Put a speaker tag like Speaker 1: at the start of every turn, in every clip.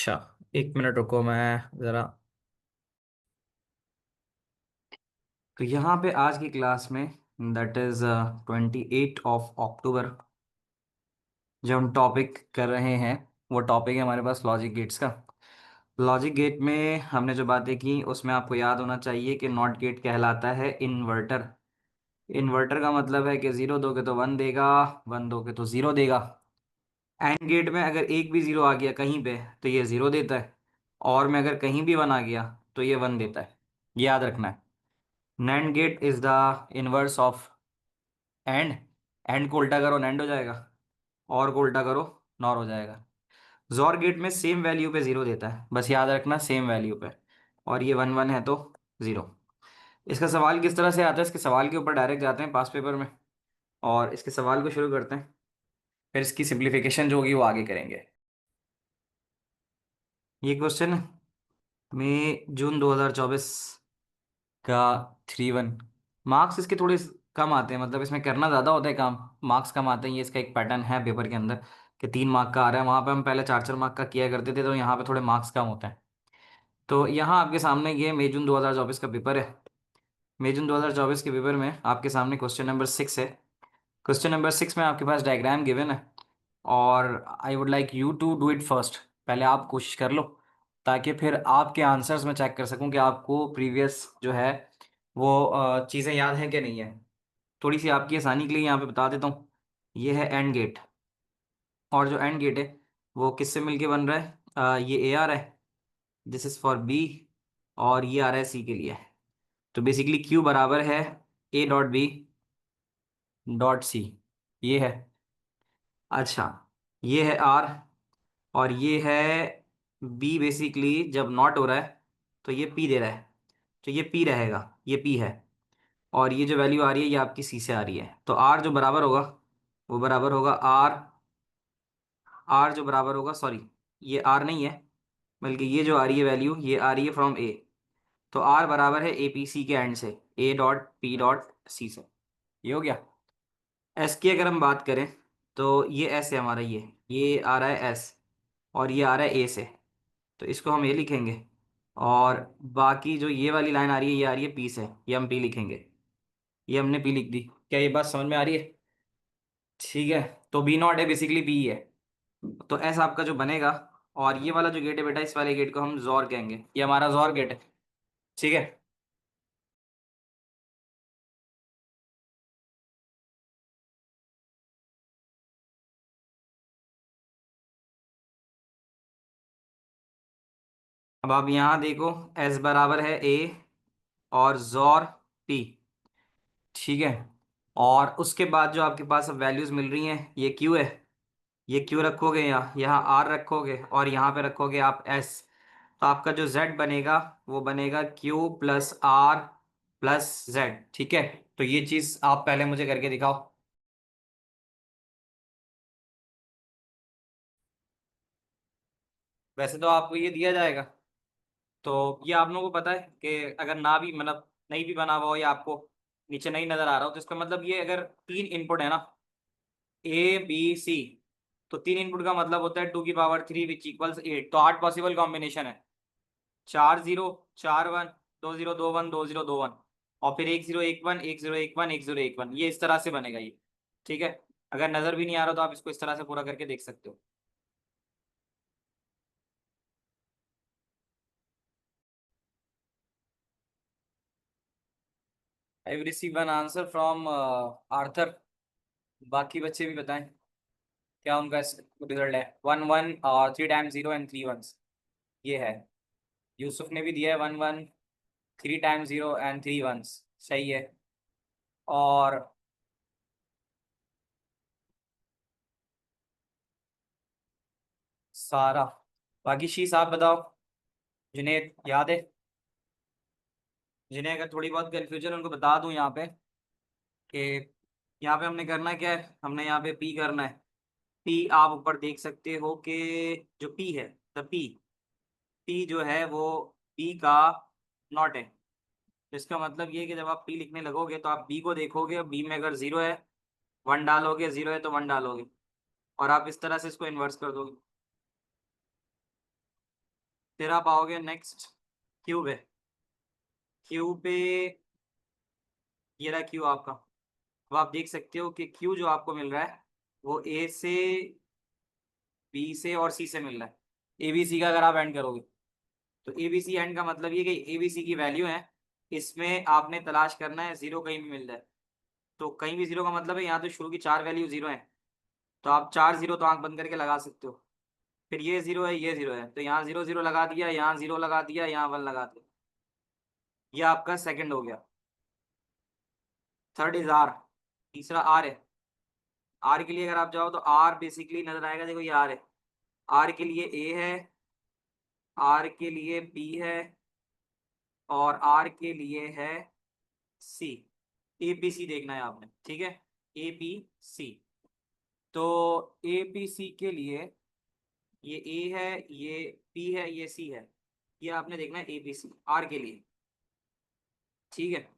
Speaker 1: अच्छा, 1 मिनट रुको, मैं ज़रा। तो यहाँ पे आज की क्लास में, दैट इज़ 28 ऑफ अक्टूबर, जो हम टॉपिक कर रहे हैं वो टॉपिक है हमारे पास लॉजिक गेट्स का। लॉजिक गेट में हमने जो बातें की उसमें आपको याद होना चाहिए कि नॉट गेट कहलाता है इन्वर्टर। इन्वर्टर का मतलब है कि ज़ीरो दोगे तो वन देगा, वन दोगे तो ज़ीरो देगा। एंड गेट में अगर एक भी ज़ीरो आ गया कहीं पे तो ये ज़ीरो देता है, और में अगर कहीं भी वन आ गया तो ये वन देता है। ये याद रखना है। NAND gate is the inverse of AND. AND को उल्टा करो नैंड हो जाएगा, और को उल्टा करो नॉर हो जाएगा। जॉर गेट में सेम वैल्यू पे जीरो देता है, बस याद रखना सेम वैल्यू पे। और ये वन वन है तो जीरो। इसका सवाल किस तरह से आता है, इसके सवाल के ऊपर डायरेक्ट जाते हैं पास पेपर में, और इसके सवाल को शुरू करते हैं। फिर इसकी सिंप्लीफिकेशन जो होगी वो आगे करेंगे। ये क्वेश्चन है मई जून 2024 का 3-1। मार्क्स इसके थोड़े कम आते हैं, मतलब इसमें करना ज़्यादा होता है काम, मार्क्स कम आते हैं। ये इसका एक पैटर्न है पेपर के अंदर कि 3 मार्क का आ रहा है। वहाँ पे हम पहले 4-4 मार्क का किया करते थे, तो यहाँ पे थोड़े मार्क्स कम होते हैं। तो यहाँ आपके सामने ये मई जून 2024 का पेपर है। मई जून 2024 के पेपर में आपके सामने क्वेश्चन नंबर 6 है। क्वेश्चन नंबर 6 में आपके पास डायग्राम गिवन है, और I would like you to do it first. पहले आप कोशिश कर लो, ताकि फिर आपके आंसर्स में चेक कर सकूं कि आपको प्रीवियस जो है वो चीज़ें याद हैं कि नहीं है। थोड़ी सी आपकी आसानी के लिए यहाँ पे बता देता हूँ। ये है एंड गेट, और जो एंड गेट है वो किससे मिलके बन रहा है? ये ए आ रहा है, दिस इज फॉर बी, और ये आ रहा है सी के लिए। तो बेसिकली क्यू बराबर है A dot B dot C. ये है। अच्छा, ये है आर, और ये है बी। बेसिकली जब नॉट हो रहा है तो ये पी दे रहा है, तो ये पी रहेगा, ये पी है। और ये जो वैल्यू आ रही है ये आपकी सी से आ रही है, तो आर जो बराबर होगा वो बराबर होगा आर। आर जो बराबर होगा, सॉरी ये आर नहीं है, बल्कि ये जो आ रही है वैल्यू ये आ रही है फ्रॉम ए। तो आर बराबर है ए पी सी के एंड से, A dot P dot C से। ये हो गया। एस की अगर हम बात करें तो ये एस है हमारा, ये आ रहा है एस, और ये आ रहा है ए से, तो इसको हम ए लिखेंगे। और बाकी जो ये वाली लाइन आ रही है ये आ रही है पी से, ये हम पी लिखेंगे। ये हमने पी लिख दी। क्या ये बात समझ में आ रही है? ठीक है। तो बी नॉट है बेसिकली पी है, तो एस आपका जो बनेगा। और ये वाला जो गेट है बेटा, इस वाले गेट को हम जॉर कहेंगे, ये हमारा जॉर गेट है। ठीक है। अब आप यहाँ देखो, एस बराबर है ए और जॉर पी। ठीक है। और उसके बाद जो आपके पास अब वैल्यूज मिल रही हैं, ये क्यू है, ये क्यू रखोगे, यहाँ आर रखोगे, और यहाँ पे रखोगे आप एस। तो आपका जो जेड बनेगा वो बनेगा Q plus R plus Z. ठीक है। तो ये चीज आप पहले मुझे करके दिखाओ। वैसे तो आपको ये दिया जाएगा, तो ये आप लोगों को पता है कि अगर ना भी, मतलब नहीं भी बना हुआ हो, या आपको नीचे नहीं नजर आ रहा हो, तो इसका मतलब ये अगर 3 इनपुट है ना, ए बी सी, तो 3 इनपुट का मतलब होता है 2 की पावर 3 विच इक्वल्स 8। तो 8 पॉसिबल कॉम्बिनेशन है। 4 0 4 1, 2 0 2 1, 2 0 2 1, और फिर 1 0 1 1, 1 0 1 1, 1 0 1 1, ये इस तरह से बनेगा ये। ठीक है। अगर नजर भी नहीं आ रहा तो आप इसको इस तरह से पूरा करके देख सकते हो। I will receive one answer from Arthur. बाकी बच्चे भी बताएं क्या उनका रिजल्ट है। 1 1 और 3 टाइम्स 0 एंड 3 1। ये है। यूसुफ ने भी दिया है 1 1, 3 टाइम्स 0 एंड 3 1। सही है। और सारा, बाकी शीश आप बताओ, जिन्हें याद है, जिन्हें अगर थोड़ी बहुत कंफ्यूजन उनको बता दूं यहाँ पे कि यहाँ पे हमने करना क्या है, हमने यहाँ पे पी करना है। पी आप ऊपर देख सकते हो कि जो पी है, द पी, पी जो है वो पी का नॉट है। तो इसका मतलब ये है कि जब आप पी लिखने लगोगे तो आप बी को देखोगे, बी में अगर जीरो है वन डालोगे, जीरो है तो वन डालोगे, और आप इस तरह से इसको इन्वर्स कर दोगे। फिर आप आओगे नेक्स्ट क्यू पे। क्यू पे ये रहा क्यू आपका। अब आप देख सकते हो कि क्यू जो आपको मिल रहा है वो ए से, बी से और सी से मिल रहा है। एबीसी का अगर आप एंड करोगे तो एबीसी एंड का मतलब ये कि एबीसी की वैल्यू है, इसमें आपने तलाश करना है जीरो कहीं भी मिल जाए। तो कहीं भी जीरो का मतलब है यहाँ तो शुरू की चार वैल्यू जीरो है, तो आप चार जीरो तो आंख बंद करके लगा सकते हो। फिर ये जीरो है, ये जीरो है, तो यहाँ जीरो जीरो लगा दिया, यहाँ जीरो लगा दिया, यहाँ वन लगा दिया। ये आपका सेकंड हो गया। Third is R. तीसरा आर है। आर के लिए अगर आप जाओ तो आर बेसिकली नजर आएगा, देखो ये आर है। आर के लिए ए है, आर के लिए बी है, और आर के लिए है सी। ए बी सी देखना है आपने, ठीक है। A B C. तो ए बी सी के लिए ये ए है, ये बी है, ये सी है। ये आपने देखना है ए बी सी आर के लिए, ठीक है।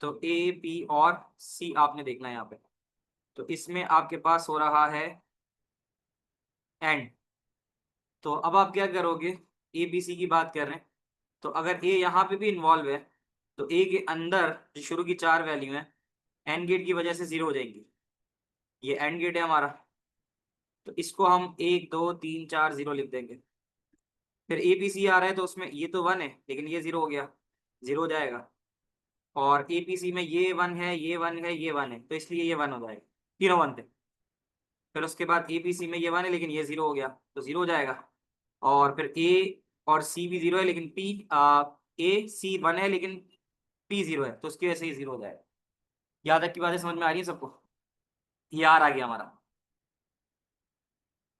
Speaker 1: तो ए बी और सी आपने देखना है यहाँ पे। तो इसमें आपके पास हो रहा है एंड। तो अब आप क्या करोगे, ए बी सी की बात कर रहे हैं, तो अगर ए यहाँ पे भी इन्वॉल्व है तो ए के अंदर जो शुरू की चार वैल्यू है एंड गेट की वजह से जीरो हो जाएंगी। ये एंड गेट है हमारा, तो इसको हम एक दो तीन चार जीरो लिख देंगे। फिर ए बी सी आ रहा है तो उसमें ये तो वन है लेकिन ये जीरो हो गया, जीरो हो जाएगा। और ए बी सी में ये वन है, ये वन है, ये वन है, तो इसलिए ये वन हो जाएगा, तीनों वन थे। फिर उसके बाद ए बी सी में ये वन है लेकिन ये जीरो हो गया, तो जीरो हो जाएगा। और फिर ए और सी भी जीरो है लेकिन पी, ए सी वन है लेकिन पी जीरो है, तो उसकी वजह से ये जीरो हो जाएगा। यहाँ तक की बातें समझ में आ रही है सबको? ये आर आ गया हमारा।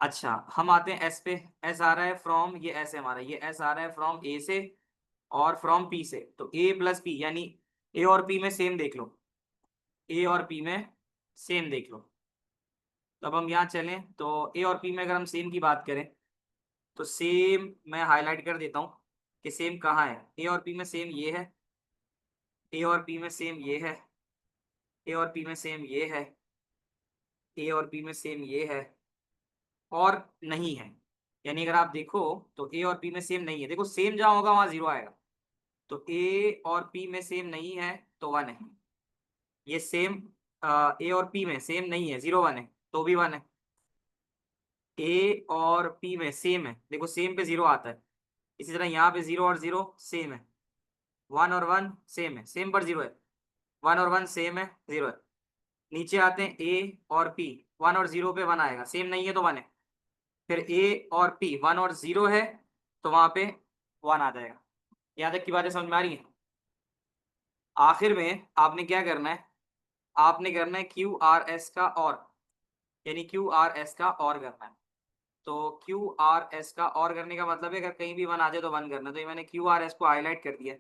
Speaker 1: अच्छा, हम आते हैं एस पे। एस आ रहा है फ्रॉम, ये एस है हमारा, ये एस आ रहा है फ्रॉम ए से और फ्रॉम पी से। तो ए प्लस पी यानी ए और पी में सेम देख लो, ए और पी में सेम देख लो। तो अब हम यहाँ चलें तो ए और पी में अगर हम सेम की बात करें तो सेम मैं हाईलाइट कर देता हूँ कि सेम कहाँ है। ए और पी में सेम ये है, ए और पी में सेम ये है, ए और पी में सेम ये है, ए और पी में सेम ये है, और नहीं है। यानी अगर आप देखो तो ए और पी में सेम नहीं है, देखो सेम जहां होगा वहां जीरो आएगा। तो ए और पी में सेम नहीं है तो वन है। ये सेम ए और पी में सेम नहीं है, जीरो वन है, तो भी वन है। ए और पी में सेम है, देखो सेम पे जीरो आता है। इसी तरह यहाँ पे जीरो और जीरो सेम है, वन और वन सेम है, सेम पर जीरो है। वन और वन सेम है, जीरो है। नीचे आते हैं ए और पी, वन और जीरो पे वन आएगा, सेम नहीं है तो वन है। फिर ए और पी वन और जीरो है तो वहां पे वन आ जाएगा। यहाँ तक की बातें समझ में आ रही है? आखिर में आपने क्या करना है, आपने करना है क्यू आर एस का और, यानी क्यू आर एस का और करना है। तो क्यू आर एस का और करने का मतलब है अगर कहीं भी वन आ जाए तो वन करना है। तो ये मैंने क्यू आर एस को हाईलाइट कर दिया है।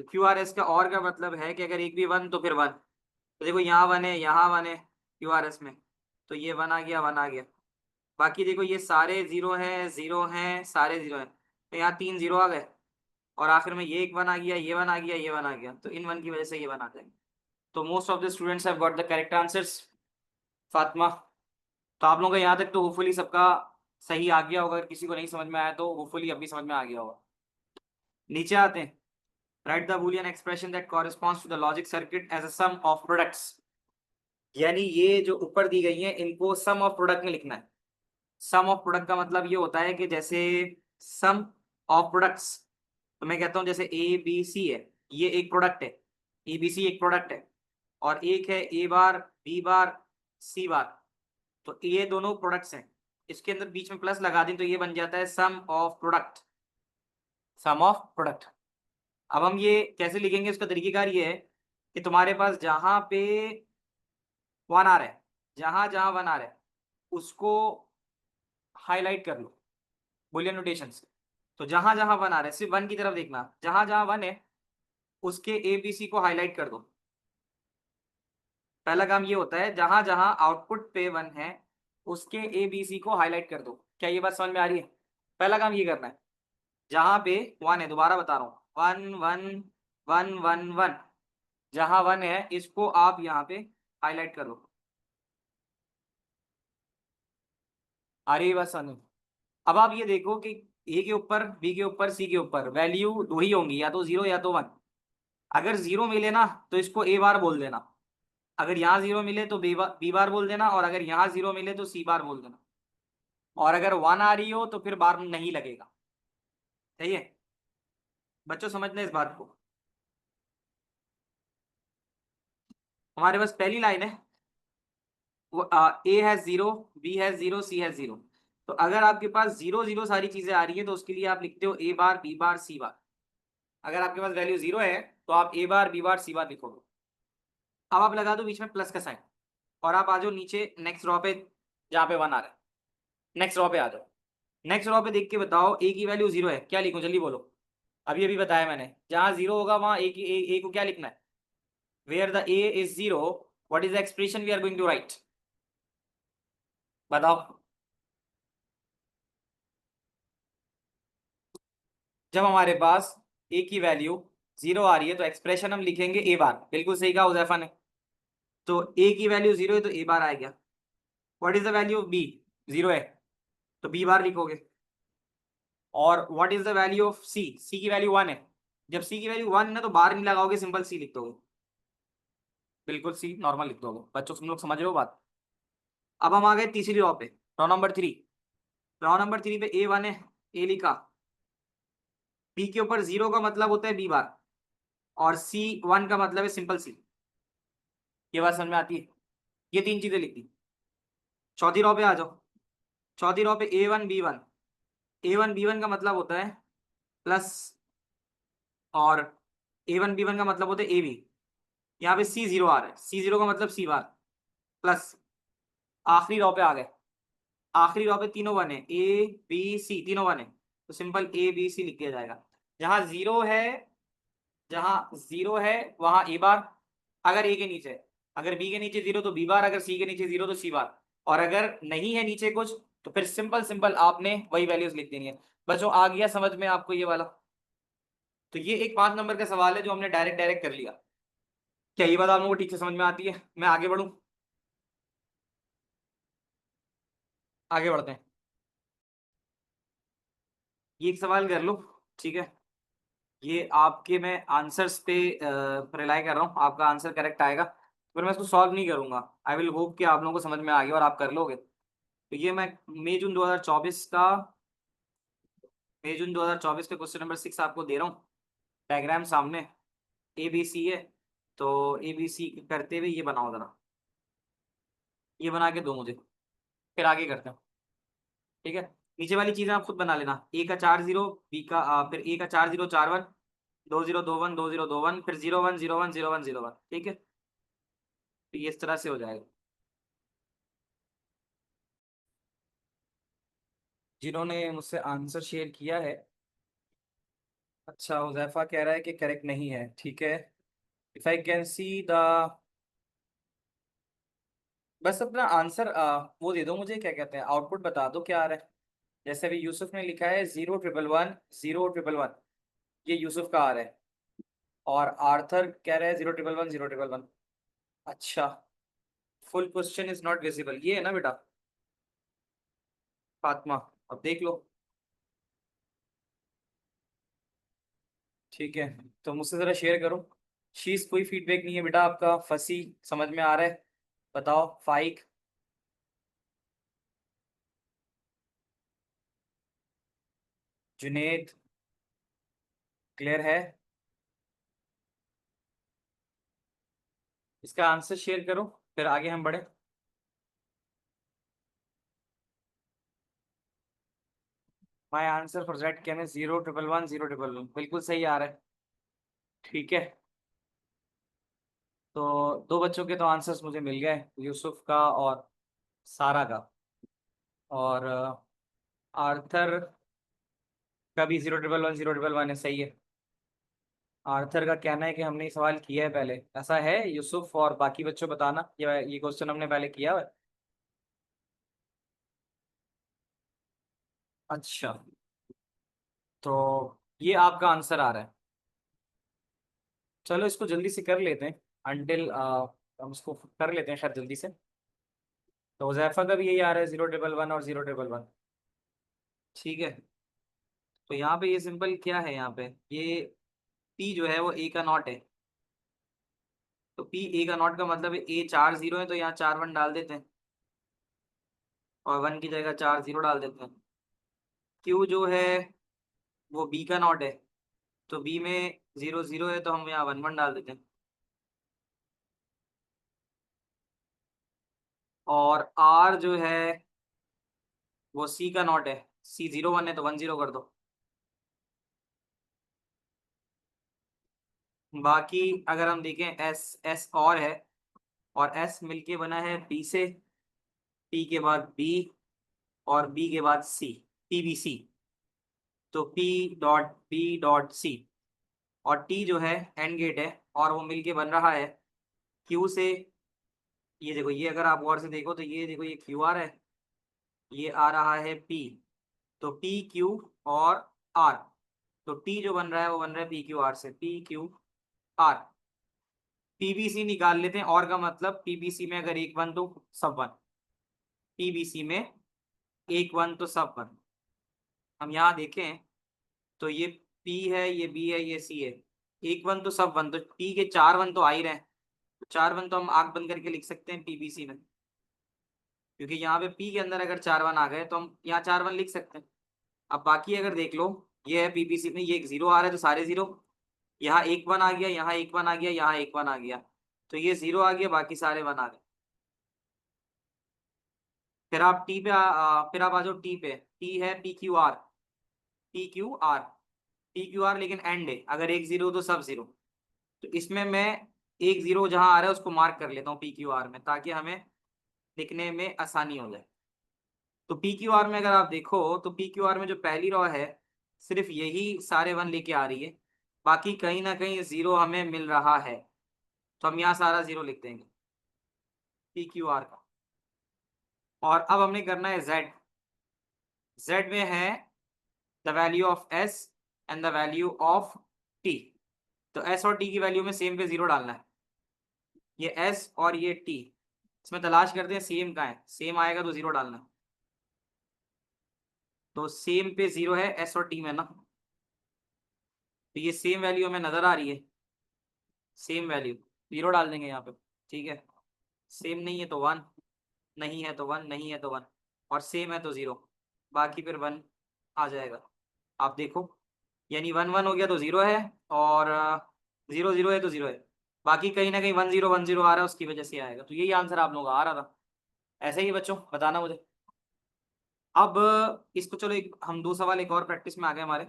Speaker 1: तो क्यू आर एस का और का मतलब है कि अगर एक भी वन तो फिर वन। तो देखो यहाँ वन है, यहाँ वन है क्यू आर एस में, तो ये वन आ गया, वन आ गया। बाकी देखो ये सारे जीरो हैं, सारे जीरो हैं, तो यहाँ तीन जीरो आ गए। और आखिर में ये एक वन आ गया, ये वन आ गया, ये वन आ गया, तो इन वन की वजह से ये वन आ जाएंगे। तो most of the students have got the correct answers. Fatima, तो आप लोगों का यहाँ तक तो होपफुली सबका सही आ गया होगा। अगर किसी को नहीं समझ में आया तो होपफुली अभी समझ में आ गया होगा। नीचे आते हैं। Write the Boolean expression that corresponds to the logic circuit as a sum of products. यानी ये जो ऊपर दी गई है इनको सम ऑफ प्रोडक्ट में लिखना है। सम ऑफ प्रोडक्ट का मतलब ये होता है कि जैसे सम ऑफ प्रोडक्ट्स, तो मैं कहता हूँ जैसे ए बी सी है, ये एक प्रोडक्ट है, ए बी सी एक प्रोडक्ट है। और एक है ए बार बी बार सी बार, तो ये दोनों प्रोडक्ट्स हैं। इसके अंदर बीच में प्लस लगा दें तो ये बन जाता है sum of product, sum of product. अब हम ये कैसे लिखेंगे, उसका तरीकेकार ये है कि तुम्हारे पास जहां पे वन आ रहा है, जहां जहां वन आ रहा है उसको हाईलाइट कर लो बुलियन नोटेशन से। तो जहां जहां वन आ रहा है सिर्फ वन की तरफ देखना, जहां जहां वन है उसके ए बी सी को हाईलाइट कर दो। पहला काम ये होता है जहां जहां आउटपुट पे वन है उसके ए बी सी को हाईलाइट कर दो। क्या ये बात समझ में आ रही है? पहला काम ये करना है, जहां पे वन है, दोबारा बता रहा हूँ, one one one one one, जहां वन है इसको आप यहाँ पे हाईलाइट कर दो। आ रही है बात समझ में? अब आप ये देखो कि ए के ऊपर, बी के ऊपर, सी के ऊपर वैल्यू दो ही होंगी, या तो जीरो या तो वन। अगर जीरो मिले ना तो इसको ए बार बोल देना, अगर यहाँ जीरो मिले तो बी बार बोल देना, और अगर यहाँ जीरो मिले तो सी बार बोल देना, और अगर वन आ रही हो तो फिर बार नहीं लगेगा। सही है बच्चों, समझना इस बात को। हमारे पास पहली लाइन है, A has zero, B has zero, C has zero. तो अगर आपके पास जीरो जीरो सारी चीजें आ रही है तो उसके लिए आप लिखते हो ए बार, बी बार, सी बार। अगर आपके पास वैल्यू जीरो है तो आप ए बार, बी बार, सी बार लिखोगे। अब आप लगा दो बीच में प्लस का साइन, और आप आ जाओ नीचे नेक्स्ट रो पे जहाँ पे वन आ रहा है। नेक्स्ट रो पे आ जाओ। नेक्स्ट रो पे देख के बताओ ए की वैल्यू जीरो है, क्या लिखूं जल्दी बोलो। अभी अभी बताया मैंने, जहां जीरो होगा वहां ए की ए को क्या लिखना है। Where the A is zero, what is the expression we are going to write, बताओ। जब हमारे पास ए की वैल्यू जीरो आ रही है तो एक्सप्रेशन हम लिखेंगे ए बार, बिल्कुल सही कहा उजैफा ने। तो ए की वैल्यू जीरो है तो ए बार आएगा। What is the value of B, zero है तो बी बार लिखोगे। और what is the value of C, C की वैल्यू वन है, जब सी की वैल्यू वन है ना तो बार नहीं लगाओगे, सिंपल सी लिख दोगे, बिल्कुल सी नॉर्मल लिख दोगे। बच्चों तुम लोग समझ रहे हो बात। अब हम आ गए तीसरी रॉ पे, raw number three. Raw number three पे ए वन है, ए लिखा। बी के ऊपर जीरो का मतलब होता है बी बार, और सी वन का मतलब है सिंपल सी। ये बात समझ में आती है, ये तीन चीजें लिख दी। चौथी रॉ पे आ जाओ। चौथी रॉ पे ए वन बी वन, ए वन बी वन का मतलब होता है प्लस, और ए वन बी वन का मतलब होता है ए बी। यहाँ पे सी जीरो आ रहा है, सी जीरो का मतलब सी बार प्लस। आखिरी रॉ पे आ गए, आखिरी रॉ पे तीनों वन है, ए बी सी तीनों वन है, तो सिंपल ए बी सी लिख दिया जाएगा। जहां जीरो है, जहां जीरो है वहां ए बार, अगर ए के नीचे, अगर बी के नीचे जीरो तो बी बार, अगर सी के नीचे जीरो तो सी बार, और अगर नहीं है नीचे कुछ तो फिर सिंपल सिंपल आपने वही वैल्यूज लिख देनी है। बच्चों आ गया समझ में आपको ये वाला। तो ये एक 5 नंबर का सवाल है जो हमने डायरेक्ट डायरेक्ट कर लिया। क्या ये बात आप लोगों को ठीक से समझ में आती है? मैं आगे बढ़ूं, आगे बढ़ते हैं। ये एक सवाल कर लो, ठीक है। ये आपके मैं आंसर्स पे रिलाई कर रहा हूँ, आपका आंसर करेक्ट आएगा पर मैं इसको सॉल्व नहीं करूंगा। आई विल होप कि आप लोगों को समझ में आ गया और आप कर लोगे। तो ये मैं मई जून 2024 का, मई जून 2024 का क्वेश्चन नंबर 6 आपको दे रहा हूँ। डायग्राम सामने ए बी सी है, तो ए बी सी करते हुए ये बनाओ जरा, ये बना के दो मुझे, फिर आगे करते हैं। ठीक है, नीचे वाली चीजें आप खुद बना लेना। ए का चार जीरो, बी का फिर ए का चार जीरो चार वन, दो जीरो दो वन, दो जीरो दो वन, फिर zero one zero one zero one zero one, ठीक है। तो ये इस तरह से हो जाएगा। जिन्होंने मुझसे आंसर शेयर किया है, अच्छा हुजैफा कह रहा है कि करेक्ट नहीं है, ठीक है। If I can see the, बस अपना आंसर वो दे दो मुझे, क्या कहते हैं, आउटपुट बता दो क्या आ रहा है। जैसे अभी यूसुफ ने लिखा है 0 1 1 0 1 1, ये यूसुफ का आ रहा है। और आर्थर कह रहा है 0 1 1 0 1 1। अच्छा, full question is not visible, ये है ना बेटा फातिमा, अब देख लो। ठीक है, तो मुझसे जरा शेयर करो। शीज कोई फीडबैक नहीं है बेटा आपका, फंसी समझ में आ रहा है, बताओ। फाइक, जुनेद, क्लियर है? इसका आंसर शेयर करो, फिर आगे हम बढ़े। My answer for that can is 0 1 1 0 1 1, बिल्कुल सही आ रहा है। ठीक है, तो दो बच्चों के तो आंसर्स मुझे मिल गए, यूसुफ का और सारा का। और आर्थर का भी 0 1 1 0 1 1 है, सही है। आर्थर का कहना है कि हमने ये सवाल किया है पहले, ऐसा है यूसुफ? और बाकी बच्चों बताना, ये क्वेश्चन हमने पहले किया है। अच्छा, तो ये आपका आंसर आ रहा है। चलो इसको जल्दी से कर लेते हैं, अंटिल हम इसको कर लेते हैं शायद जल्दी से। तो हुजैफा का भी यही आ रहा है 0 1 1 और 0 1 1। ठीक है। तो यहाँ पे ये सिंपल क्या है, यहाँ पे ये पी जो है वो ए का नॉट है। तो पी ए का नॉट का मतलब है ए 4 0 है, तो यहाँ 4 1 डाल देते हैं और 1 की जगह 4 0 डाल देते हैं। क्यू जो है वो बी का नॉट है, तो बी में 0 0 है, तो हम यहाँ 1 1 डाल देते हैं। और आर जो है वो सी का नॉट है, सी 0 1 है, तो 1 0 कर दो। बाकी अगर हम देखें एस, एस और है, और एस मिलके बना है पी से, पी के बाद बी, और बी के बाद सी, पी बी सी। तो P dot B dot C, और टी जो है एंड गेट है, और वो मिलके बन रहा है क्यू से। ये देखो, ये अगर आप गौर से देखो तो ये देखो, ये क्यू आर है, ये आ रहा है पी। तो पी क्यू और आर, तो टी जो बन रहा है वो बन रहा है पी क्यू आर से, पी क्यू आर। पीबीसी निकाल लेते हैं, और का मतलब पीबीसी में अगर एक वन तो सब वन, पीबीसी में एक वन तो सब वन। हम यहाँ देखें तो ये पी है, ये बी है, ये सी है, एक वन तो सब वन, तो पी के 4 1 तो आ ही रहे हैं। तो 4 1 तो हम आंख बंद करके लिख सकते हैं पीबीसी में, क्योंकि यहाँ पे पी के अंदर अगर 4 1 आ गए तो हम यहाँ 4 1 लिख सकते हैं। अब बाकी अगर देख लो, ये है पीबीसी में, ये एक 0 आ रहा है तो सारे 0, यहाँ एक 1 आ गया, यहाँ एक 1 आ गया, यहाँ एक 1 आ गया, तो ये 0 आ गया, बाकी सारे 1 आ गए। फिर आप टी पे फिर आप आ जाओ टी पे। टी है P Q R, P Q R, P Q R, लेकिन एंड है, अगर एक 0 तो सब 0। तो इसमें मैं एक 0 जहां आ रहा है उसको मार्क कर लेता हूँ पी क्यू आर में, ताकि हमें लिखने में आसानी हो जाए। तो पी क्यू आर में अगर आप देखो तो पी क्यू आर में जो पहली रो है, सिर्फ यही सारे 1 लेके आ रही है, बाकी कहीं ना कहीं 0 हमें मिल रहा है, तो हम यहाँ सारा 0 लिख देंगे पी क्यू आर का। और अब हमने करना है जेड। जेड में है the value of S and the value of T. तो एस और टी की वैल्यू में सेम पे 0 डालना है। ये एस और ये टी, इसमें तलाश करते हैं सेम का है, सेम आएगा तो 0 डालना है। तो सेम पे 0 है एस और टी में ना, तो ये सेम वैल्यू हमें नजर आ रही है, सेम वैल्यू 0 डाल देंगे यहाँ पे। ठीक है, सेम नहीं है तो 1, नहीं है तो 1, नहीं है तो 1, और सेम है तो 0, बाकी फिर 1 आ जाएगा। आप देखो, यानी 1 1 हो गया तो 0 है, और 0 0 है तो 0 है, बाकी कहीं ना कहीं 1 0 1 0 आ रहा है, उसकी वजह से आएगा। तो यही आंसर आप लोगों का आ रहा था। ऐसे ही बच्चों बताना मुझे। अब इसको चलो, एक हम दो सवाल एक और प्रैक्टिस में आ गए हमारे।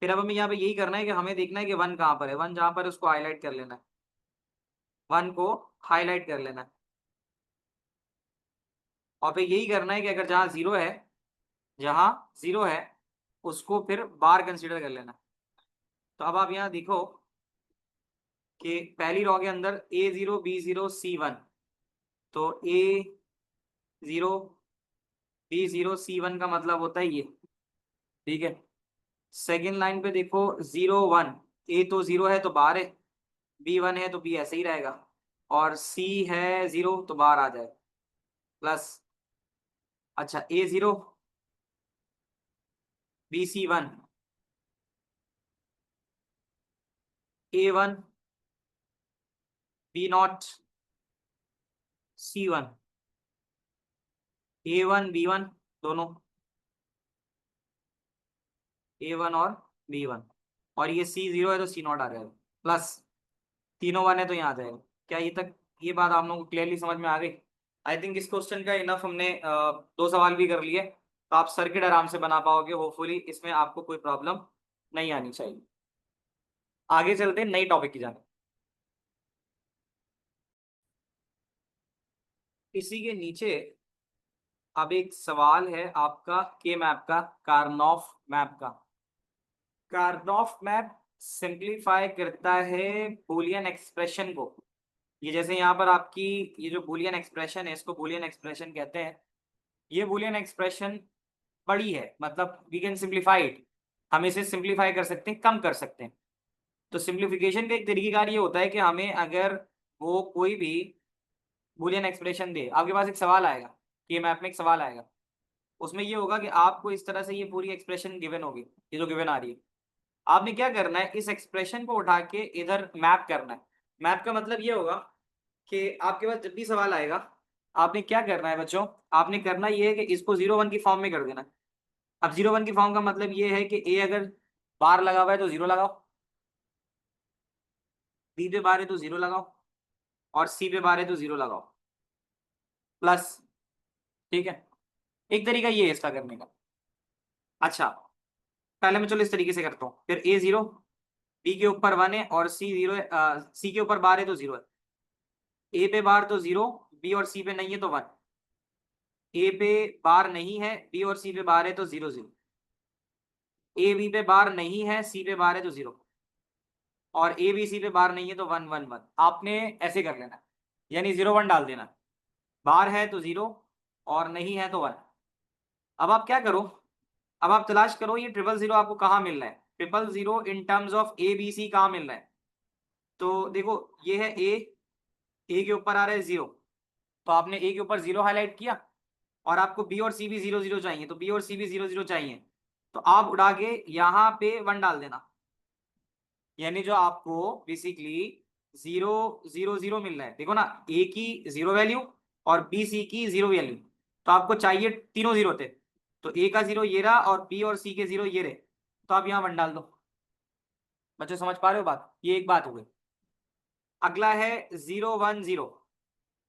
Speaker 1: फिर अब हमें यहाँ पे यही करना है कि हमें देखना है कि 1 कहाँ पर है, 1 जहाँ पर है उसको हाईलाइट कर लेना है, 1 को हाईलाइट कर लेना है। और फिर यही करना है कि अगर जहाँ 0 है, जहाँ 0 है उसको फिर बार कंसीडर कर लेना। तो अब आप यहाँ देखो कि पहली रो के अंदर A0 B0 C1, तो A0 B0 C1 का मतलब होता है ये। ठीक है, सेकेंड लाइन पे देखो 0 1, ए तो 0 है तो बाहर है, B 1 है तो बी ऐसे ही रहेगा, और सी है 0 तो बाहर आ जाए, प्लस। अच्छा, A0 BC1, A1 B0 C1, A1 B1 दोनों, A1 और B1, और ये C0 है तो C0 आ जाएगा, प्लस तीनों 1 है तो यहाँ आ जाएगा। क्या ये तक, ये बात आप लोगों को क्लियरली समझ में आ गई? आई थिंक इस क्वेश्चन का इनफ, हमने दो सवाल भी कर लिए, तो आप सर्किट आराम से बना पाओगे होपफुली, इसमें आपको कोई प्रॉब्लम नहीं आनी चाहिए। आगे चलते हैं नई टॉपिक की जाने। इसी के नीचे अब एक सवाल है आपका के मैप का, कार्नोफ मैप का। कार्नोफ मैप सिंप्लीफाई करता है बूलियन एक्सप्रेशन को। ये जैसे यहाँ पर आपकी ये जो बूलियन एक्सप्रेशन है, इसको बूलियन एक्सप्रेशन कहते हैं। ये बूलियन एक्सप्रेशन बड़ी है, मतलब वी कैन सिंप्लीफाई इट, हम इसे सिंप्लीफाई कर सकते हैं, कम कर सकते हैं। तो सिंप्लीफिकेशन का एक तरीकेकार ये होता है कि हमें अगर वो कोई भी बूलियन एक्सप्रेशन दे, आपके पास एक सवाल आएगा, ये मैप में एक सवाल आएगा उसमें ये होगा कि आपको इस तरह से ये पूरी एक्सप्रेशन गिवन होगी, ये जो गिवन आ रही है। आपने क्या करना है, इस एक्सप्रेशन को उठा के इधर मैप करना है। मैप का मतलब ये होगा कि आपके पास जब भी सवाल आएगा, आपने क्या करना है बच्चों, आपने करना ये है कि इसको 0 1 की फॉर्म में कर देना है। अब 0 1 की फॉर्म का मतलब ये है कि ए अगर बार लगा हुआ है तो 0 लगाओ, बी पे बार है तो 0 लगाओ, और सी पे बार है तो 0 लगाओ, प्लस। ठीक है, एक तरीका ये है इसका करने का। अच्छा, पहले मैं चलो इस तरीके से करता हूँ, फिर ए 0, बी के ऊपर 1 है और सी 0 है, सी के ऊपर बार है तो 0 है, ए पे बार तो 0, बी और सी पे नहीं है तो 1। ए पे बार नहीं है, बी और सी पे बार है तो 0 0। ए बी पे बार नहीं है, सी पे बार है तो 0, और ए बी सी पे बार नहीं है तो 1 1 1। आपने ऐसे कर लेना, यानी 0 1 डाल देना, बार है तो 0 और नहीं है तो 1। अब आप क्या करो, अब आप तलाश करो ये 0 0 0 आपको कहाँ मिल रहा है, 0 0 0 in terms of A B C कहाँ मिल रहा है। तो देखो ये है ए के ऊपर आ रहा है 0, तो आपने ए के ऊपर 0 हाईलाइट किया, और आपको बी और सी भी 0 0 चाहिए, तो बी और सी भी 0 0 चाहिए, तो आप उड़ा के यहाँ पे 1 डाल देना। यानी जो आपको बेसिकली 0 0 0 मिल रहा है, देखो ना, ए की 0 वैल्यू और बी सी की 0 वैल्यू, तो आपको चाहिए तीनों 0 थे। तो ए का 0 ये रहा और बी और सी के 0 ये रहे, तो आप यहाँ 1 डाल दो। बच्चों समझ पा रहे हो बात, ये एक बात हो गई। अगला है 0 1 0,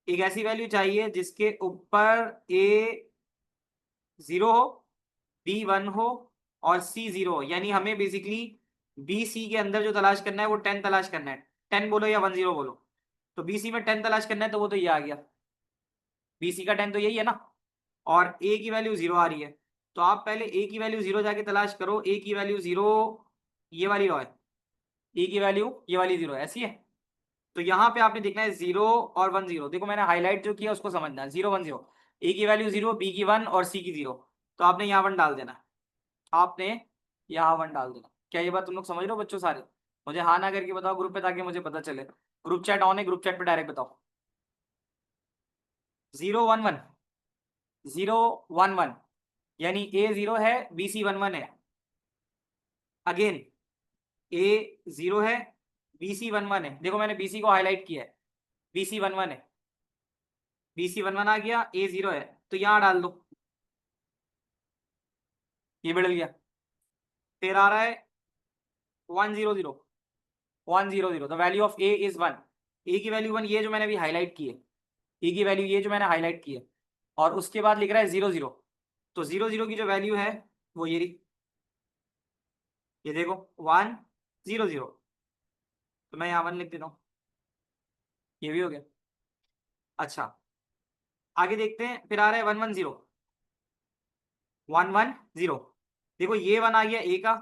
Speaker 1: एक ऐसी वैल्यू चाहिए जिसके ऊपर ए 0 हो, बी 1 हो और सी 0 हो, यानी हमें बेसिकली बी सी के अंदर जो तलाश करना है वो 10 तलाश करना है। 10 बोलो या 1 0 बोलो, तो बी सी में 10 तलाश करना है, तो वो तो ये आ गया, बी सी का 10 तो यही है ना, और ए की वैल्यू 0 आ रही है, तो आप पहले ए की वैल्यू 0 जाके तलाश करो। ए की वैल्यू 0 ये वाली रो है, ए की वैल्यू ये वाली 0 है, ऐसी है। तो यहाँ पे आपने देखना है 0 और 1 0, देखो मैंने हाईलाइट जो किया उसको समझना है। 0 1 0, ए की वैल्यू 0, बी की 1 और सी की 0, तो आपने यहाँ 1 डाल देना, आपने यहाँ 1 डाल देना। क्या ये बात तुम लोग समझ रहे हो बच्चों सारे? मुझे हाँ ना करके बताओ ग्रुप पे, ताकि मुझे पता चले। ग्रुप चैट ऑन है, ग्रुप चैट पे डायरेक्ट बताओ। 0 1 1, 0 1 1, यानी ए 0 है, बी सी 1 1 है। अगेन ए 0 है, बी सी 1 1 है, देखो मैंने बी सी को हाईलाइट किया है, बी सी 1 1 है, बी सी 1 1 आ गया, ए 0 है, तो यहाँ डाल दो, ये बढ़ गया। फिर आ रहा है 1 0 0, 1 0 0, the value of A is 1, ए की वैल्यू 1, ये जो मैंने अभी हाईलाइट की है, ए की वैल्यू ये जो मैंने हाईलाइट की है, और उसके बाद लिख रहा है 0 0, तो 0 0 की जो वैल्यू है वो ये रही, ये देखो 1 0 0, तो मैं यहाँ 1 लिख देता हूँ, ये भी हो गया। अच्छा, आगे देखते हैं, फिर आ रहा है 1 1 0, 1 1 0, देखो ये 1 आ गया ए का,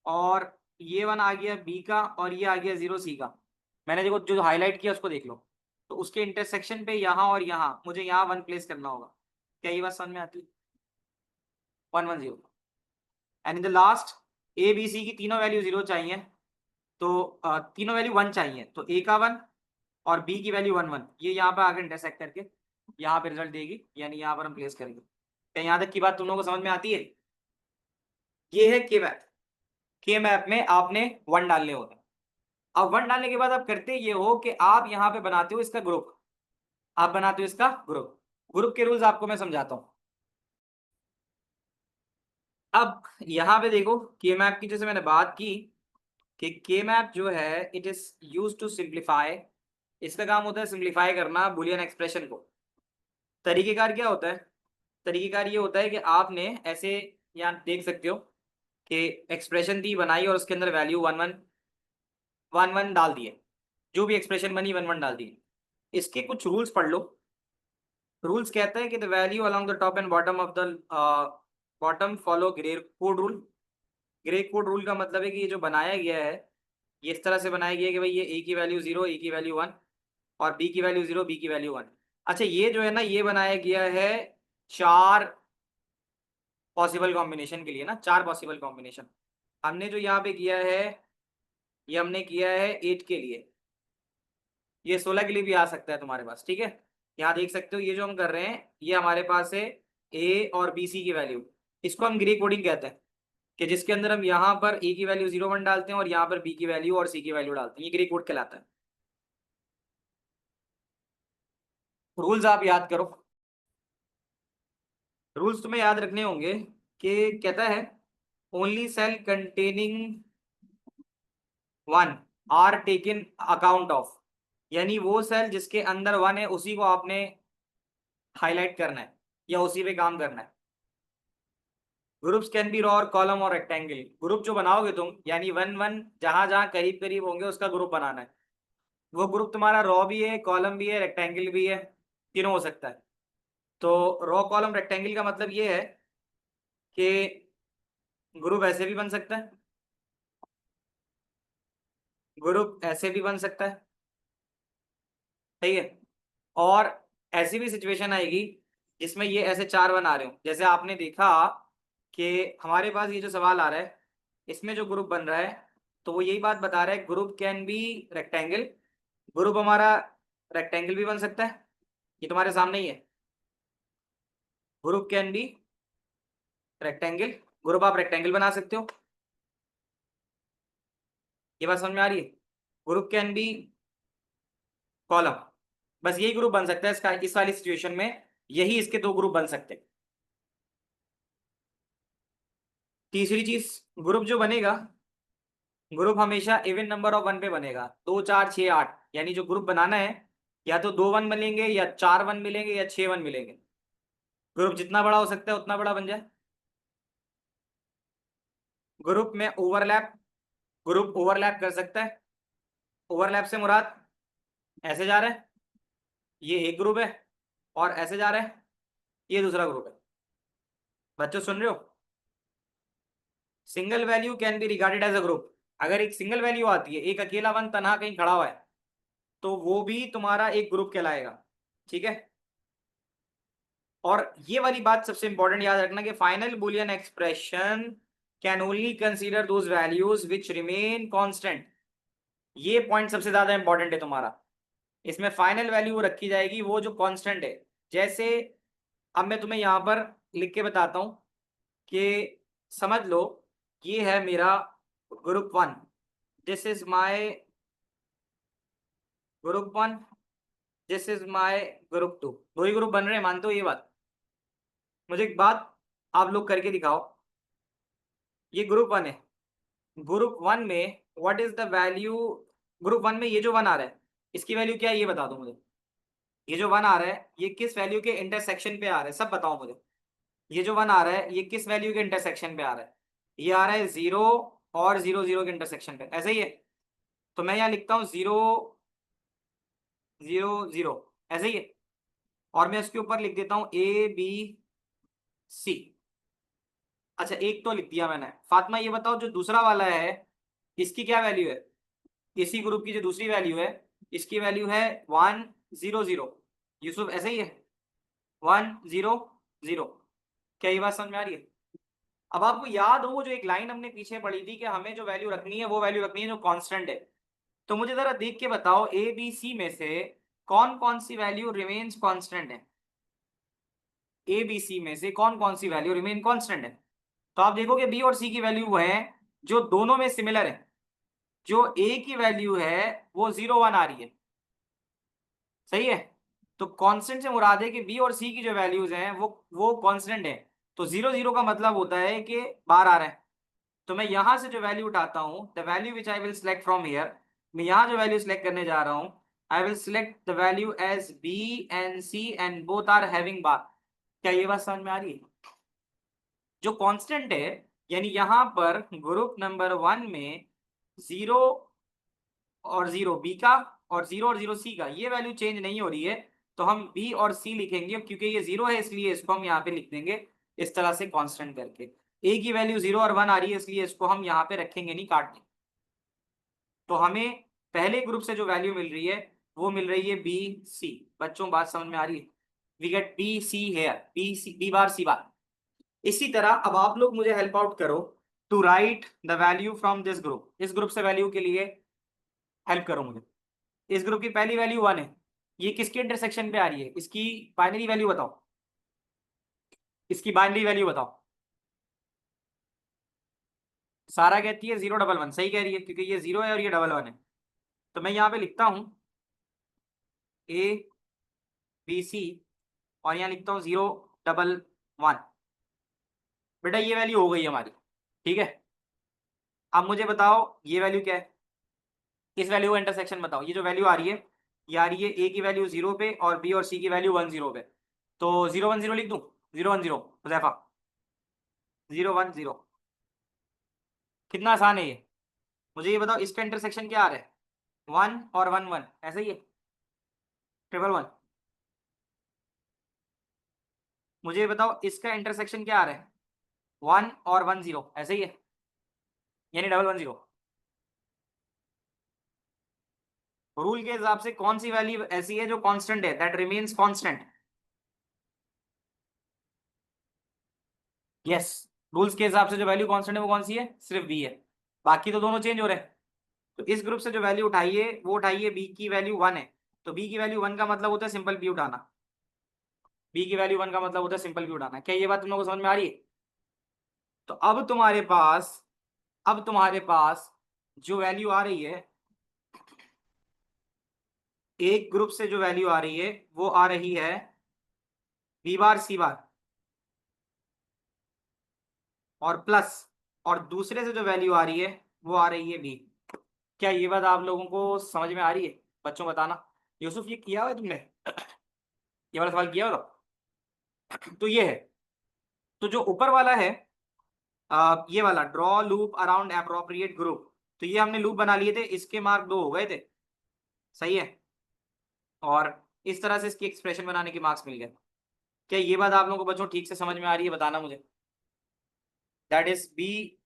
Speaker 1: और ये 1 आ गया बी का, और ये आ गया 0 सी का। मैंने देखो जो हाईलाइट किया उसको देख लो, तो उसके इंटरसेक्शन पे यहाँ और यहाँ मुझे यहाँ 1 प्लेस करना होगा। क्या ये बात समझ में आती है? 1 1 0, and in the last A B C की तीनों वैल्यू 0 चाहिए, तो तीनों वैल्यू 1 चाहिए, तो ए का 1 और बी की वैल्यू 1 1, ये यहाँ पे आकर इंटरसेक्ट करके यहाँ पे रिजल्ट देगी, यानी यहाँ पर हम प्लेस करेंगे। क्या यहाँ तक की बात तुम लोगों को समझ में आती है? ये है के मैप। के मैप में आपने 1 डालने होते हैं। अब 1 डालने के बाद आप करते ये हो कि आप यहाँ पे बनाते हो इसका ग्रुप, आप बनाते हो इसका ग्रुप। ग्रुप के रूल्स आपको मैं समझाता हूँ। अब यहाँ पे देखो, के मैप की जैसे मैंने बात की कि के मैप जो है it is use to simplify, इसका काम होता है सिंप्लीफाई करना बुलियन एक्सप्रेशन को। तरीकेकार क्या होता है? तरीकेकार ये होता है कि आपने ऐसे यहाँ देख सकते हो कि एक्सप्रेशन थी बनाई और उसके अंदर वैल्यू 1 1 1 1 डाल दिए, जो भी एक्सप्रेशन बनी 1 1 डाल दिए। इसके कुछ रूल्स पढ़ लो। रूल्स कहता है कि the value along the top and bottom of the bottom follow grey code rule. Grey code rule का मतलब है कि ये जो बनाया गया है, ये इस तरह से बनाया गया है कि भाई ये ए की वैल्यू 0, ए की वैल्यू 1, और बी की वैल्यू 0, बी की वैल्यू 1। अच्छा, ये जो है ना, ये बनाया गया है 4 पॉसिबल कॉम्बिनेशन के लिए ना, 4 पॉसिबल कॉम्बिनेशन। हमने जो यहाँ पे किया है, ये हमने किया है 8 के लिए, ये 16 के लिए भी आ सकता है तुम्हारे पास, ठीक है। यहाँ देख सकते हो ये जो हम कर रहे हैं, ये हमारे पास है ए और बी सी की वैल्यू, इसको हम ग्रे कोडिंग कहते हैं, कि जिसके अंदर हम यहाँ पर ए की वैल्यू 0 1 डालते हैं और यहाँ पर बी की वैल्यू और सी की वैल्यू डालते हैं, ये ग्रे कोड कहलाता है। रूल्स आप याद करो, रूल्स तुम्हें याद रखने होंगे, कि कहता है only cell containing one are taken account of, यानी वो सेल जिसके अंदर वन है उसी को आपने हाईलाइट करना है या उसी पे काम करना है। ग्रुप्स कैन बी रो और कॉलम और रेक्टेंगल, ग्रुप जो बनाओगे तुम यानी वन वन जहां जहां करीब करीब होंगे उसका ग्रुप बनाना है। वो ग्रुप तुम्हारा रॉ भी है, कॉलम भी है, रेक्टेंगल भी है, तीनों हो सकता है। तो रॉ कॉलम रेक्टेंगल का मतलब ये है कि ग्रुप ऐसे भी बन सकता है, ग्रुप ऐसे भी बन सकता है, सही है। और ऐसी भी सिचुएशन आएगी जिसमें ये ऐसे चार वन आ रहे हो, जैसे आपने देखा कि हमारे पास ये जो सवाल आ रहा है इसमें जो ग्रुप बन रहा है, तो वो यही बात बता रहा है group can be rectangle, group हमारा रेक्टेंगल भी बन सकता है, ये तुम्हारे सामने ही है, group can be rectangle, group आप रेक्टेंगल बना सकते हो, ये बात समझ में आ रही है। ग्रुप कैन बी कॉलम, बस यही ग्रुप बन सकता है इसका, इस वाली सिचुएशन में यही इसके दो ग्रुप बन सकते हैं। तीसरी चीज, ग्रुप जो बनेगा, ग्रुप हमेशा इवन नंबर ऑफ वन पे बनेगा, 2 4 6 8, यानी जो ग्रुप बनाना है या तो 2 वन मिलेंगे या 4 वन मिलेंगे या 6 वन मिलेंगे, ग्रुप जितना बड़ा हो सकता है उतना बड़ा बन जाए। ग्रुप में ओवरलैप, ग्रुप ओवरलैप कर सकता है, ओवरलैप से मुराद ऐसे जा रहा है ये एक ग्रुप है और ऐसे जा रहा है ये दूसरा ग्रुप है। बच्चों सुन रहे हो, single value can be regarded as a group, अगर एक सिंगल वैल्यू आती है, एक अकेला वन तनहा कहीं खड़ा हुआ है, तो वो भी तुम्हारा एक ग्रुप कहलाएगा, ठीक है। और ये वाली बात सबसे इंपॉर्टेंट याद रखना कि final Boolean expression can only consider those values which remain constant, ये पॉइंट सबसे ज्यादा इंपॉर्टेंट है तुम्हारा, इसमें फाइनल वैल्यू रखी जाएगी वो जो कांस्टेंट है। जैसे अब मैं तुम्हें यहां पर लिख के बताता हूं कि समझ लो ये है मेरा group one, this is my group one, this is my group two, दो ही ग्रुप बन रहे हैं, मानते हो ये बात। मुझे एक बात आप लोग करके दिखाओ, ये ग्रुप वन है, ग्रुप वन में what is the value, group one में ये जो वन आ रहा है इसकी वैल्यू क्या है ये बता दो मुझे, ये जो वन आ रहा है ये किस वैल्यू के इंटरसेक्शन पे आ रहा है सब बताओ मुझे, ये जो वन आ रहा है ये किस वैल्यू के इंटरसेक्शन पे आ रहा है, ये आ रहा है 0 और 0 0 के इंटरसेक्शन पे, ऐसा ही है। तो मैं यहाँ लिखता हूँ 0 0 0, ऐसे ही है। और मैं इसके ऊपर लिख देता हूँ ए बी सी। अच्छा एक तो लिख दिया मैंने, फातिमा ये बताओ जो दूसरा वाला है इसकी क्या वैल्यू है, इसी ग्रुप की जो दूसरी वैल्यू है इसकी वैल्यू है 1 0 0, यूसुफ ऐसे ही है 1 0 0, क्या ये बात समझ में आ रही है। अब आपको याद हो वो जो एक लाइन हमने पीछे पढ़ी थी कि हमें जो वैल्यू रखनी है वो वैल्यू रखनी है जो कांस्टेंट है, तो मुझे जरा देख के बताओ ए बी सी में से कौन कौन सी वैल्यू रिमेन्स कांस्टेंट है, ए बी सी में से कौन कौन सी वैल्यू रिमेन कांस्टेंट है। तो आप देखोगे बी और सी की वैल्यू वो है जो दोनों में सिमिलर है, जो ए की वैल्यू है वो 0 1 आ रही है, सही है। तो कांस्टेंट से मुराद है कि बी और सी की जो वैल्यूज हैं वो कांस्टेंट है, तो 0 0 का मतलब होता है कि बाहर आ रहा है। तो मैं यहां से जो वैल्यू उठाता हूं, the value which I will select from here, मैं यहां जो वैल्यू सिलेक्ट करने जा रहा हूं, I will select the value as B and C and both are having bar, क्या ये बात समझ में आ रही है। जो कांस्टेंट है यानी यहां पर ग्रुप नंबर वन में 0 और 0 बी का और 0 और 0 सी का ये वैल्यू चेंज नहीं हो रही है, तो हम बी और सी लिखेंगे, क्योंकि ये 0 है इसलिए इसको हम यहाँ पे लिख देंगे इस तरह से कांस्टेंट करके। ए की वैल्यू 0 और 1 आ रही है इसलिए इसको हम यहाँ पे रखेंगे नहीं, काट देंगे। तो हमें पहले ग्रुप से जो वैल्यू मिल रही है वो मिल रही है बी सी, बच्चों बात समझ में आ रही है, we get B C here, B C B bar C bar. इसी तरह अब आप लोग मुझे हेल्प आउट करो to write the value from this group, इस ग्रुप से वैल्यू के लिए हेल्प करो मुझे। इस ग्रुप की पहली वैल्यू 1 है, ये किसके इंटरसेक्शन पे आ रही है, इसकी बाइनरी वैल्यू बताओ। इसकी बाइनरी वैल्यू बताओ। सारा कहती है 011, सही कह रही है क्योंकि ये 0 है और ये 11 है। तो मैं यहाँ पे लिखता हूँ ABC और यहाँ लिखता हूँ 011। बेटा ये वैल्यू हो गई हमारी, ठीक है। अब मुझे बताओ ये वैल्यू क्या है, इस वैल्यू का इंटरसेक्शन बताओ। ये जो वैल्यू आ रही है, ये आ रही है ए की वैल्यू 0 पे और बी और सी की वैल्यू 10 पे। तो 010 लिख दूं, 010 हुजैफा, 010। कितना आसान है ये। मुझे ये बताओ इसका इंटरसेक्शन क्या आ रहा है, 1 और 1 1, ऐसा ही है, 111। मुझे ये बताओ इसका इंटरसेक्शन क्या आ रहा है, 1 और 10, ऐसा ही है, यानी 110। रूल के हिसाब से कौन सी वैल्यू ऐसी है जो कांस्टेंट है, that remains constant. Yes, rules के हिसाब से जो वैल्यू कांस्टेंट है वो कौन सी है, सिर्फ बी है। बाकी तो दोनों चेंज हो रहे हैं। तो इस ग्रुप से जो वैल्यू उठाइए वो उठाइए, बी की वैल्यू 1 है। तो बी की वैल्यू 1 का मतलब होता है सिंपल बी उठाना। बी की वैल्यू 1 का मतलब होता है सिंपल बी उठाना। क्या ये बात तुम लोगों को समझ में आ रही है। तो अब तुम्हारे पास जो वैल्यू आ रही है, एक ग्रुप से जो वैल्यू आ रही है वो आ रही है बी बार सी बार और प्लस, और दूसरे से जो वैल्यू आ रही है वो आ रही है बी। क्या ये बात आप लोगों को समझ में आ रही है, बच्चों बताना। यूसुफ ये किया हुआ है तुमने, ये वाला सवाल किया हो तो ये है। तो जो ऊपर वाला है, ये वाला draw loop around appropriate group, तो ये हमने लूप बना लिए थे, इसके मार्क 2 हो गए थे, सही है। और इस तरह से इसकी एक्सप्रेशन बनाने के मार्क्स मिल गए। क्या ये बात आप लोगों को बच्चों ठीक से समझ में आ रही है, बताना मुझे। That is B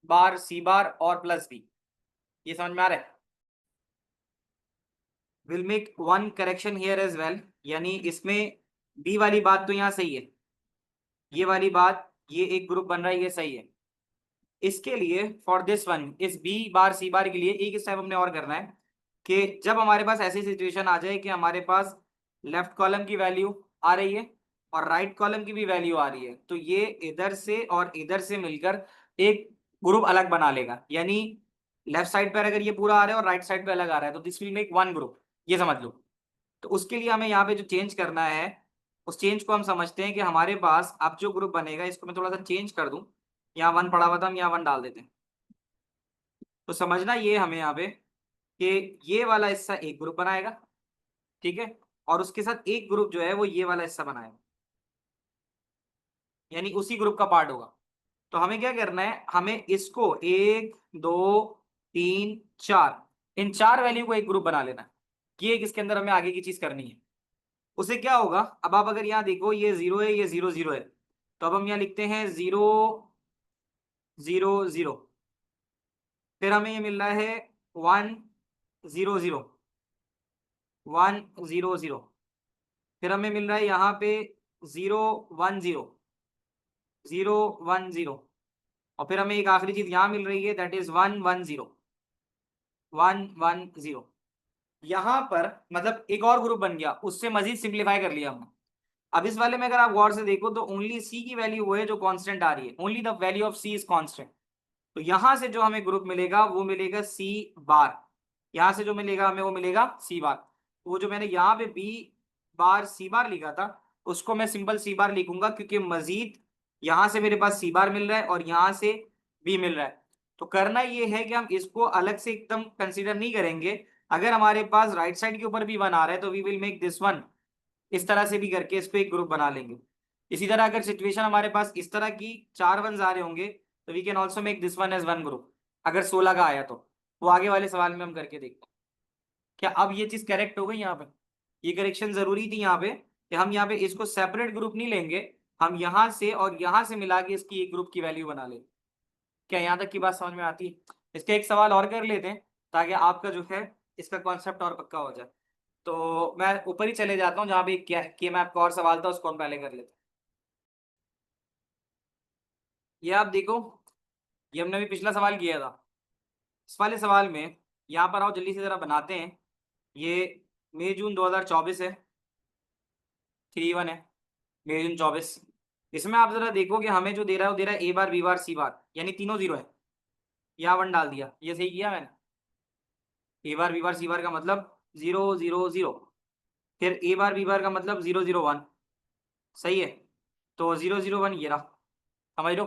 Speaker 1: bar C bar और प्लस बी, ये समझ में आ रहा है। Will make one correction here as well, यानी इसमें बी वाली बात तो यहाँ सही है, ये वाली बात, ये एक ग्रुप बन रहा है, ये सही है। इसके लिए फॉर दिस वन, इस बी बार सी बार के लिए एक स्टेप हमने और करना है कि जब हमारे पास ऐसी सिचुएशन आ जाए कि हमारे पास लेफ्ट कॉलम की वैल्यू आ रही है और राइट कॉलम की भी वैल्यू आ रही है, तो ये इधर से और इधर से मिलकर एक ग्रुप अलग बना लेगा। यानी लेफ्ट साइड पर अगर ये पूरा आ रहा है और राइट साइड पे अलग आ रहा है तो this will make one group, ये समझ लो। तो उसके लिए हमें यहाँ पे जो चेंज करना है, उस चेंज को हम समझते हैं कि हमारे पास अब जो ग्रुप बनेगा, इसको मैं थोड़ा सा चेंज कर दूं। यहाँ 1 पड़ा हुआ था, हम यहाँ 1 डाल देते हैं। तो समझना ये हमें यहाँ पे कि ये वाला हिस्सा एक ग्रुप बनाएगा, ठीक है, और उसके साथ एक ग्रुप जो है वो ये वाला हिस्सा बनाएगा, यानी उसी ग्रुप का पार्ट होगा। तो हमें क्या करना है, हमें इसको 1 2 3 4, इन 4 वैल्यू को एक ग्रुप बना लेना है। ये एक इसके अंदर हमें आगे की चीज करनी है। उसे क्या होगा, अब आप अगर यहाँ देखो ये 0 है, ये 0 0 है, तो अब हम यहाँ लिखते हैं 0 0 0। फिर हमें ये मिल रहा है 1 0 0, 1 0 0। फिर हमें मिल रहा है यहाँ पे 0 1 0, 0 1 0। और फिर हमें एक आखिरी चीज यहाँ मिल रही है, दैट इज 1 1 0, 1 1 0। यहाँ पर मतलब एक और ग्रुप बन गया, उससे मजीद सिंप्लीफाई कर लिया हमने। अब इस वाले में अगर आप गौर से देखो तो ओनली सी की वैल्यू वो है जो कांस्टेंट आ रही है, only the value of C is constant. तो यहां से जो हमें ग्रुप मिलेगा वो मिलेगा सी बार, यहां से जो मिलेगा हमें वो मिलेगा सी बार। तो वो जो मैंने यहाँ पे बी बार सी बार लिखा था, उसको मैं सिंपल सी बार लिखूंगा क्योंकि मजीद यहां से मेरे पास सी बार मिल रहा है और यहां से बी मिल रहा है। तो करना ये है कि हम इसको अलग से एकदम कंसीडर नहीं करेंगे। अगर हमारे पास राइट साइड के ऊपर भी वन आ रहा है तो we will make this one, इस तरह से भी करके इसको एक ग्रुप बना लेंगे। इसी तरह अगर सिचुएशन हमारे पास इस तरह की 4 वंस आ रहे होंगे तो we can also make this one as one group, अगर 16 का आया तो। वो आगे वाले सवाल में हम करके देखते हैं। क्या अब ये चीज करेक्ट हो गई यहाँ पे, ये करेक्शन जरूरी थी यहाँ पे कि हम यहाँ पे इसको सेपरेट ग्रुप नहीं लेंगे, हम यहाँ से और यहाँ से मिला के इसकी एक ग्रुप की वैल्यू बना लेंगे। क्या यहाँ तक की बात समझ में आती है। इसका एक सवाल और कर लेते हैं ताकि आपका जो है इसका कॉन्सेप्ट और पक्का हो जाए। तो मैं ऊपर ही चले जाता हूँ जहाँ भी क्या कि मैं आपका और सवाल था उसको हम पहले कर लेते हैं। ये आप देखो, ये हमने अभी पिछला सवाल किया था। इस वाले सवाल में यहाँ पर आओ जल्दी से जरा बनाते हैं। ये मई जून 2024 है, 3 1 है, मई जून 24। इसमें आप जरा देखो कि हमें जो दे रहा है वो दे रहा है ए बार बी बार सी बार, यानी तीनों जीरो है। यहाँ वन डाल दिया, ये सही किया मैंने। ए बार बी बार सी बार का मतलब जीरो जीरो जीरो, फिर ए बार बी बार का मतलब जीरो जीरो वन। सही है। तो जीरो जीरो वन ये रहा, समझ लो।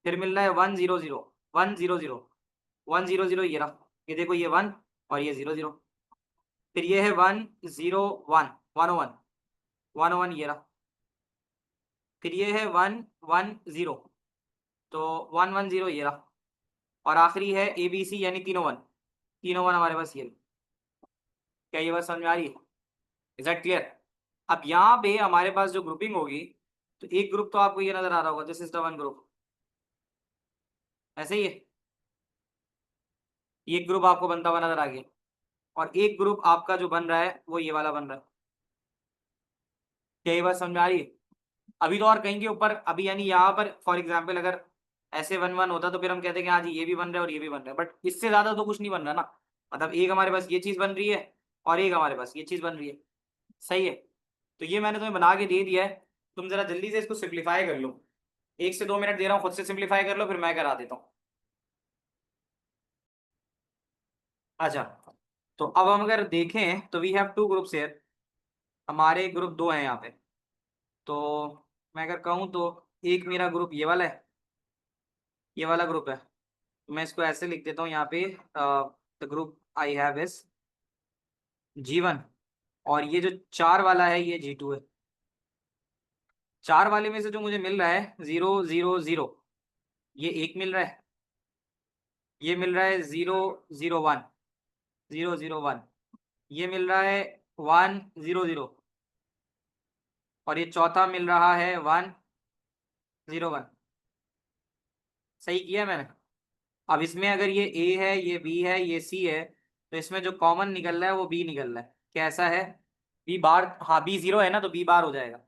Speaker 1: फिर मिल रहा है one zero zero, one zero zero, one zero zero ये रहा। ये देखो ये वन और ये जीरो जीरो। फिर ये है वन जीरो वन, वन ओ वन, वन ओ वन ये रहा। फिर ये है वन वन जीरो, तो वन वन जीरो ये रहा। और आखिरी है ए बी सी यानी तीनों वन, तीनों वन हमारे पास ये। क्या ये बात समझ में आ रही है? Is that clear? अब यहाँ पे हमारे पास जो ग्रुपिंग होगी, तो एक ग्रुप तो आपको ये नजर आ रहा होगा, this is the one group, ऐसे ही है। एक ग्रुप आपको बनता हुआ नजर आ गया, और एक ग्रुप आपका जो बन रहा है वो ये वाला बन रहा है। क्या ये बात समझ में आ रही है? अभी तो और कहीं के ऊपर, अभी यानी यहाँ पर फॉर एग्जाम्पल अगर ऐसे वन वन होता तो फिर हम कहते हैं कि हाँ जी ये भी बन रहा है और ये भी बन रहा है, बट इससे ज्यादा तो कुछ नहीं बन रहा ना। मतलब एक हमारे पास ये चीज बन रही है और एक हमारे पास ये चीज बन रही है। सही है। तो ये मैंने तुम्हें बना के दे दिया है, तुम जरा जल्दी से इसको सिंप्लीफाई कर लो। 1 से 2 मिनट दे रहा हूँ, खुद से सिंप्लीफाई कर लो, फिर मैं करा देता हूँ। अच्छा, तो अब हम अगर देखें तो we have two groups here. हमारे ग्रुप दो हैं यहाँ पे। तो मैं अगर कहूँ तो एक मेरा ग्रुप ये वाला है, ये वाला ग्रुप है। तो मैं इसको ऐसे लिख देता हूँ यहाँ पे, the group I have is G1। और ये जो चार वाला है ये G2 है। चार वाले में से जो मुझे मिल रहा है जीरो जीरो जीरो, ये एक मिल रहा है। ये मिल रहा है zero zero one, zero zero one. ये मिल रहा है वन जीरो जीरो, और ये चौथा मिल रहा है वन जीरो वन। सही किया मैंने? अब इसमें अगर ये ए है, ये बी है, ये सी है, तो इसमें जो कॉमन निकल रहा है वो बी निकल रहा है। कैसा है? बी बार, हाँ बी जीरो है ना, तो बी बार हो जाएगा।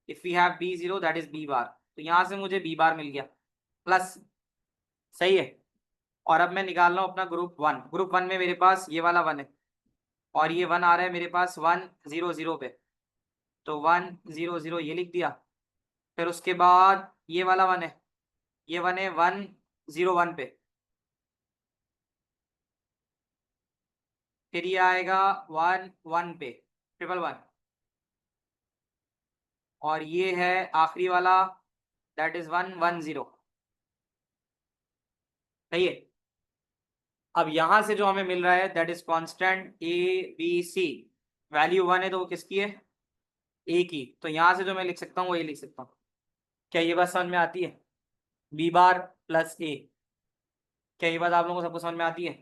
Speaker 1: If we have B zero that is B bar, तो यहां से मुझे बी बार मिल गया प्लस। सही है। और अब मैं निकाल रहा हूँ अपना ग्रुप वन। ग्रुप वन में मेरे पास ये वाला वन है, और ये वन आ रहा है मेरे पास वन जीरो जीरो पे, तो वन जीरो जीरो ये लिख दिया। फिर उसके बाद ये वाला वन है, ये वन है वन जीरो वन पे। फिर ये आएगा वन वन पे, ट्रिपल वन। और ये है आखिरी वाला, that is one one zero. सही है। अब यहां से जो हमें मिल रहा है that is constant A B C, value one है तो वो किसकी है? ए की। तो यहां से जो मैं लिख सकता हूँ वो ये लिख सकता हूँ। क्या ये बात समझ में आती है? बी बार प्लस ए। क्या ये बात आप लोगों को सबको समझ में आती है?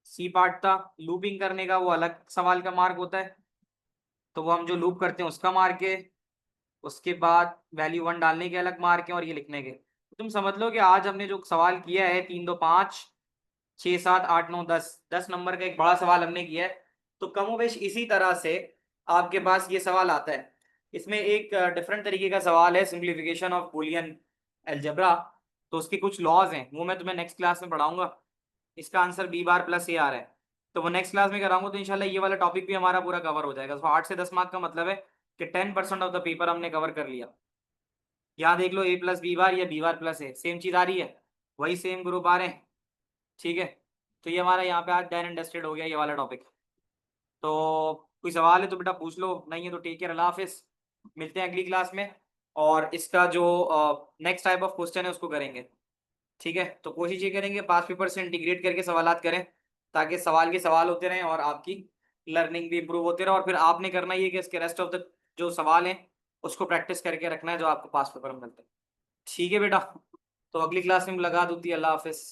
Speaker 1: सी पार्ट था लूपिंग करने का, वो अलग सवाल का मार्क होता है, तो वो हम जो लूप करते हैं उसका मार्क है। उसके बाद वैल्यू वन डालने के अलग मार्क है, और ये लिखने के। तुम समझ लो कि आज हमने जो सवाल किया है, 3 2 5 6 7 8 9 10, 10 नंबर का एक बड़ा सवाल हमने किया है। तो कमोबेश इसी तरह से आपके पास ये सवाल आता है। इसमें एक डिफरेंट तरीके का सवाल है, सिंप्लीफिकेशन ऑफ बूलियन अलजेब्रा। तो उसके कुछ लॉज हैं, वो मैं तुम्हें नेक्स्ट क्लास में पढ़ाऊंगा। इसका आंसर बी बार प्लस ए आ रहा है, तो वो नेक्स्ट क्लास में कराऊंगा, तो इंशाल्लाह ये वाला टॉपिक भी हमारा पूरा कवर हो जाएगा। तो 8 से 10 मार्क का मतलब है कि 10% ऑफ द पेपर हमने कवर कर लिया। यहाँ देख लो, ए प्लस बी बार या बी बार प्लस ए, सेम चीज आ रही है, वही सेम ग्रुप आ रहे हैं। ठीक है। तो ये हमारा यहाँ पे आज डन एंड डस्टेड हो गया ये वाला टॉपिक। तो कोई सवाल है तो बेटा पूछ लो, नहीं है तो टेक केयर, अल्लाह हाफिज। मिलते हैं अगली क्लास में, और इसका जो नेक्स्ट टाइप ऑफ क्वेश्चन है उसको करेंगे। ठीक है, तो कोशिश ये करेंगे पास पेपर से इंटीग्रेट करके सवालात करें, ताकि सवाल के सवाल होते रहें और आपकी लर्निंग भी इंप्रूव होते रहे। और फिर आपने करना ये कि इसके रेस्ट ऑफ द जो सवाल हैं उसको प्रैक्टिस करके रखना है जो आपको पास पेपर में मिलते हैं। ठीक है बेटा, तो अगली क्लास में मुलाकात होती है। अल्लाह हाफिज।